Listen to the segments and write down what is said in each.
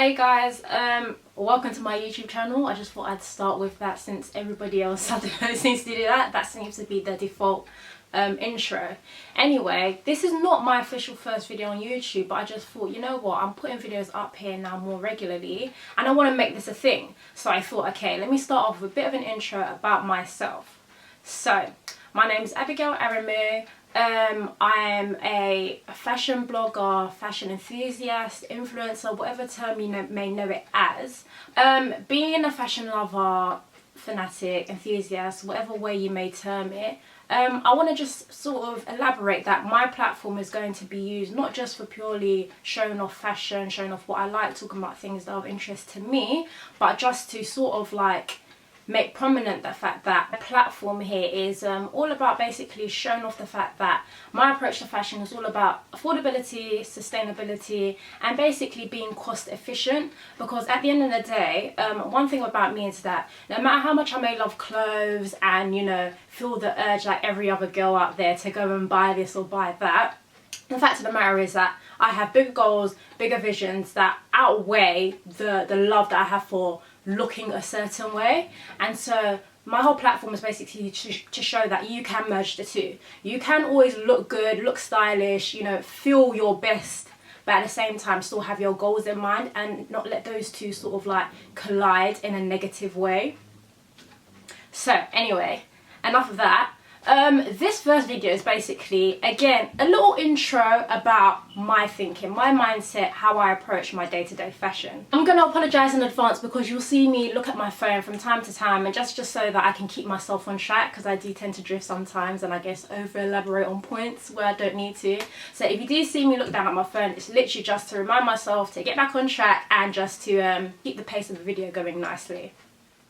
Hey guys, welcome to my YouTube channel. I just thought I'd start with that since everybody else I don't know seems to do that. That seems to be the default intro. Anyway, this is not my official first video on YouTube, but I just thought, you know what, I'm putting videos up here now more regularly and I want to make this a thing. So I thought, okay, let me start off with a bit of an intro about myself. So, my name is Abigaelaaremu. I am a fashion blogger, fashion enthusiast, influencer, whatever term you may know it as. Being a fashion lover, fanatic, enthusiast, whatever way you may term it, I want to just sort of elaborate that my platform is going to be used not just for purely showing off fashion, showing off what I like, talking about things that are of interest to me, but just to sort of like make prominent the fact that the platform here is all about basically showing off the fact that my approach to fashion is all about affordability, sustainability, and basically being cost efficient. Because at the end of the day, one thing about me is that no matter how much I may love clothes and, you know, feel the urge like every other girl out there to go and buy this or buy that, the fact of the matter is that I have bigger goals, bigger visions that outweigh the love that I have for looking a certain way. And so my whole platform is basically to show that you can merge the two. You can always look good, look stylish, you know, feel your best, but at the same time still have your goals in mind and not let those two sort of like collide in a negative way. So anyway, enough of that. This first video is basically, again, a little intro about my thinking, my mindset, how I approach my day-to-day fashion. I'm gonna apologize in advance because you'll see me look at my phone from time to time, and just so that I can keep myself on track, because I do tend to drift sometimes and I guess over elaborate on points where I don't need to. So if you do see me look down at my phone, it's literally just to remind myself to get back on track and just to keep the pace of the video going nicely.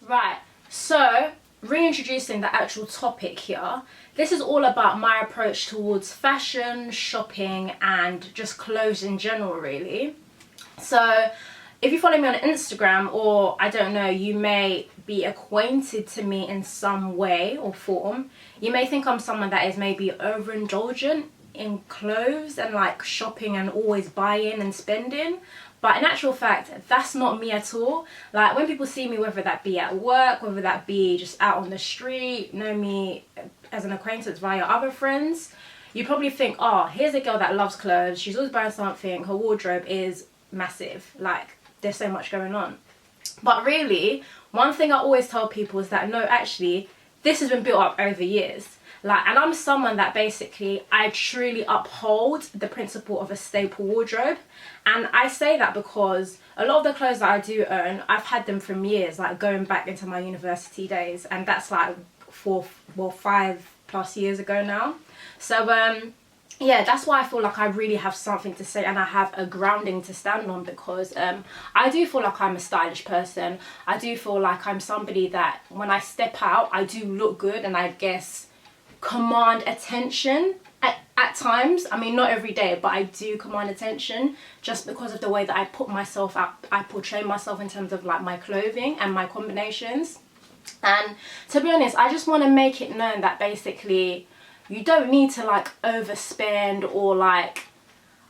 Right, so reintroducing the actual topic here, this is all about my approach towards fashion, shopping, and just clothes in general, really. So if you follow me on Instagram, or I don't know, you may be acquainted to me in some way or form, you may think I'm someone that is maybe overindulgent in clothes and like shopping and always buying and spending. But in actual fact, that's not me at all. Like when people see me, whether that be at work, whether that be just out on the street, know me as an acquaintance via other friends, you probably think, oh, here's a girl that loves clothes, she's always buying something, her wardrobe is massive, like there's so much going on. But really, one thing I always tell people is that no, actually, this has been built up over years. Like, and I'm someone that basically, I truly uphold the principle of a staple wardrobe. And I say that because a lot of the clothes that I do own, I've had them from years, like going back into my university days, and that's like 5+ years ago now. So yeah, that's why I feel like I really have something to say and I have a grounding to stand on, because I do feel like I'm a stylish person. I do feel like I'm somebody that when I step out, I do look good and I guess command attention at times. I mean, not every day, but I do command attention just because of the way that I put myself out, I portray myself in terms of like my clothing and my combinations. And to be honest, I just want to make it known that basically you don't need to like overspend or like,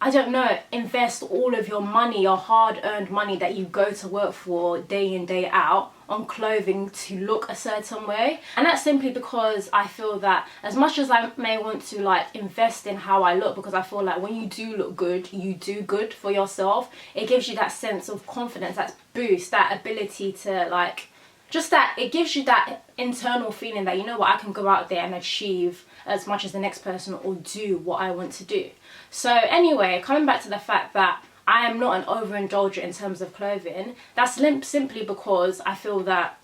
I don't know, invest all of your money, your hard-earned money that you go to work for day in, day out on clothing to look a certain way. And that's simply because I feel that as much as I may want to like invest in how I look, because I feel like when you do look good, you do good for yourself. It gives you that sense of confidence, that boost, that ability to like, just that, it gives you that internal feeling that, you know what, I can go out there and achieve as much as the next person or do what I want to do. So anyway, coming back to the fact that I am not an overindulger in terms of clothing, that's simply because I feel that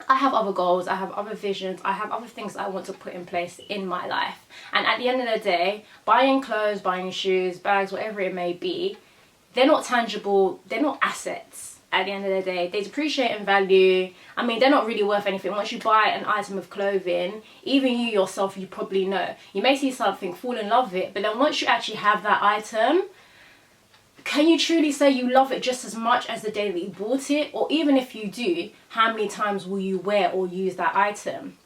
I have other goals, I have other visions, I have other things that I want to put in place in my life. And at the end of the day, buying clothes, buying shoes, bags, whatever it may be, they're not tangible, they're not assets. At the end of the day, they depreciate in value. I mean, they're not really worth anything. Once you buy an item of clothing, even you yourself, you probably know, you may see something, fall in love with it, but then once you actually have that item, can you truly say you love it just as much as the day that you bought it? Or even if you do, how many times will you wear or use that item?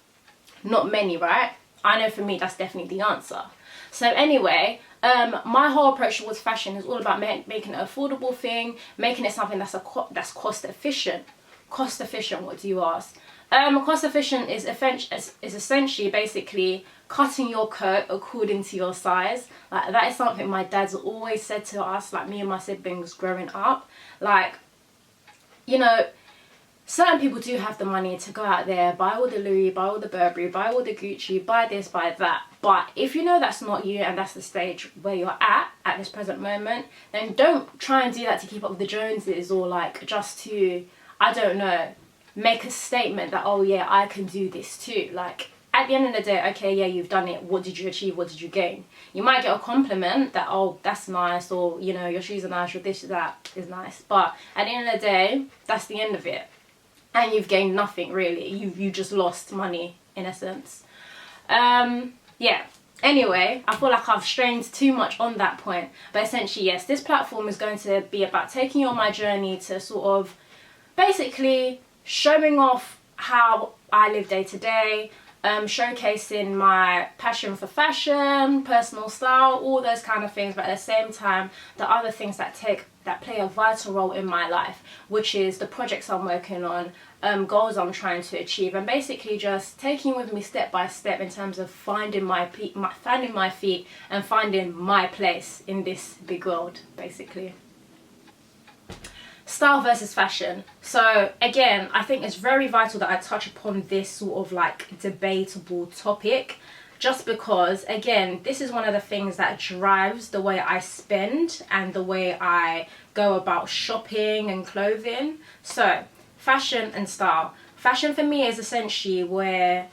Not many, right? I know for me, that's definitely the answer. So anyway, My whole approach towards fashion is all about making it an affordable thing, making it something that's cost efficient. Cost efficient, what do you ask? Cost efficient is essentially basically cutting your coat according to your size. Like, that is something my dad's always said to us, like me and my siblings growing up. Like, you know, certain people do have the money to go out there, buy all the Louis, buy all the Burberry, buy all the Gucci, buy this, buy that. But if you know that's not you and that's the stage where you're at this present moment, then don't try and do that to keep up with the Joneses, or like just to, I don't know, make a statement that, oh yeah, I can do this too. Like, at the end of the day, okay, yeah, you've done it. What did you achieve? What did you gain? You might get a compliment that, oh, that's nice, or, you know, your shoes are nice, or this, that is nice. But at the end of the day, that's the end of it. And you've gained nothing, really. You just lost money, in a sense. Yeah. Anyway, I feel like I've strained too much on that point. But essentially, yes, this platform is going to be about taking you on my journey to sort of basically showing off how I live day to day, showcasing my passion for fashion, personal style, all those kind of things, but at the same time the other things that play a vital role in my life, which is the projects I'm working on, goals I'm trying to achieve, and basically just taking with me step by step in terms of finding my feet and finding my place in this big world, basically. Style versus fashion. So again, I think it's very vital that I touch upon this sort of like debatable topic, just because, again, this is one of the things that drives the way I spend and the way I go about shopping and clothing. So fashion and style. Fashion for me is essentially where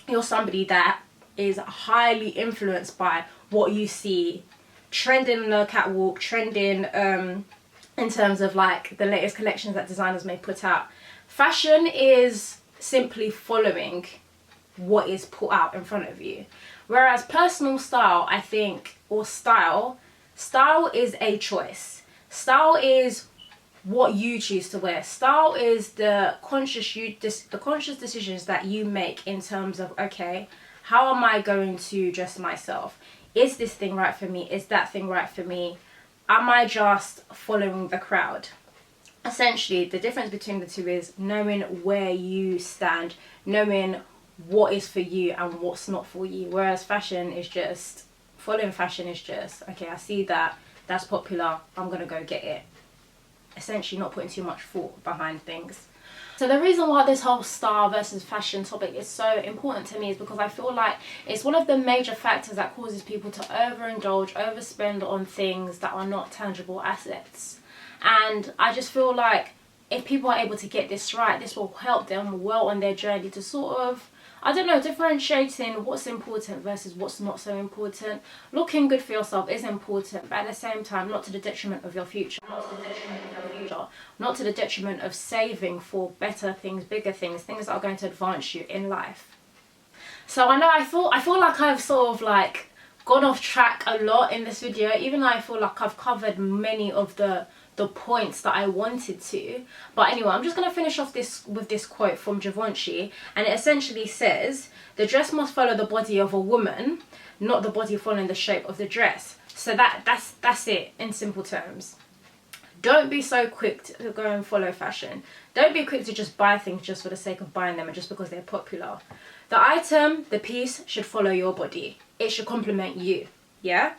you're somebody that is highly influenced by what you see trending on the catwalk, trending in terms of like the latest collections that designers may put out. Fashion is simply following what is put out in front of you. Whereas personal style, I think, or style is a choice. Style is what you choose to wear. Style is the conscious decisions that you make in terms of, okay, how am I going to dress myself? Is this thing right for me? Is that thing right for me? Am I just following the crowd? Essentially, the difference between the two is knowing where you stand, knowing what is for you and what's not for you. Whereas following fashion is just, okay, I see that, that's popular, I'm gonna go get it. Essentially not putting too much thought behind things. So the reason why this whole style versus fashion topic is so important to me is because I feel like it's one of the major factors that causes people to overindulge, overspend on things that are not tangible assets. And I just feel like if people are able to get this right, this will help them well on their journey to sort of, I don't know, differentiating what's important versus what's not so important. Looking good for yourself is important, but at the same time, not to the detriment of your future. Not to the detriment of saving for better things, bigger things, things that are going to advance you in life. So I know I feel like I've sort of like gone off track a lot in this video, even though I feel like I've covered many of the points that I wanted to. But anyway, I'm just going to finish off with this quote from Givenchy, and it essentially says, the dress must follow the body of a woman, not the body following the shape of the dress. So that's it in simple terms. Don't be so quick to go and follow fashion. Don't be quick to just buy things just for the sake of buying them and just because they're popular. The item, the piece, should follow your body. It should complement you, yeah?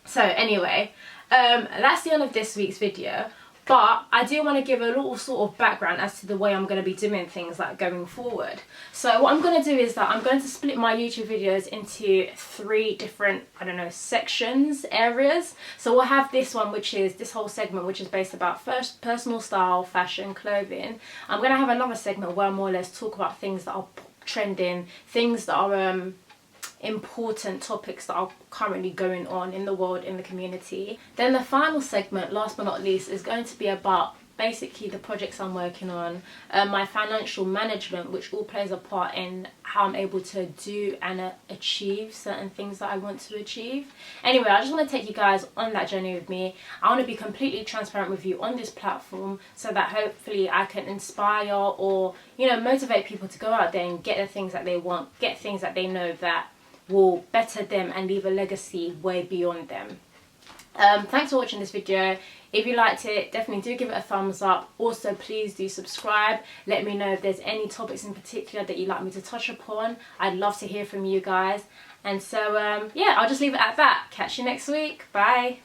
So anyway, that's the end of this week's video. But I do want to give a little sort of background as to the way I'm going to be doing things like going forward. So what I'm going to do is that I'm going to split my YouTube videos into 3 different, I don't know, sections, areas. So we'll have this one, which is this whole segment, which is based about first personal style, fashion, clothing. I'm going to have another segment where I more or less talk about things that are trending, things that are important topics that are currently going on in the world, in the community. Then the final segment, last but not least, is going to be about basically the projects I'm working on, my financial management, which all plays a part in how I'm able to do and achieve certain things that I want to achieve. Anyway, I just want to take you guys on that journey with me. I want to be completely transparent with you on this platform so that hopefully I can inspire or, you know, motivate people to go out there and get the things that they want, get things that they know that will better them and leave a legacy way beyond them. Thanks for watching this video. If you liked it, definitely do give it a thumbs up. Also, please do subscribe. Let me know if there's any topics in particular that you'd like me to touch upon. I'd love to hear from you guys. And so, yeah, I'll just leave it at that. Catch you next week. Bye.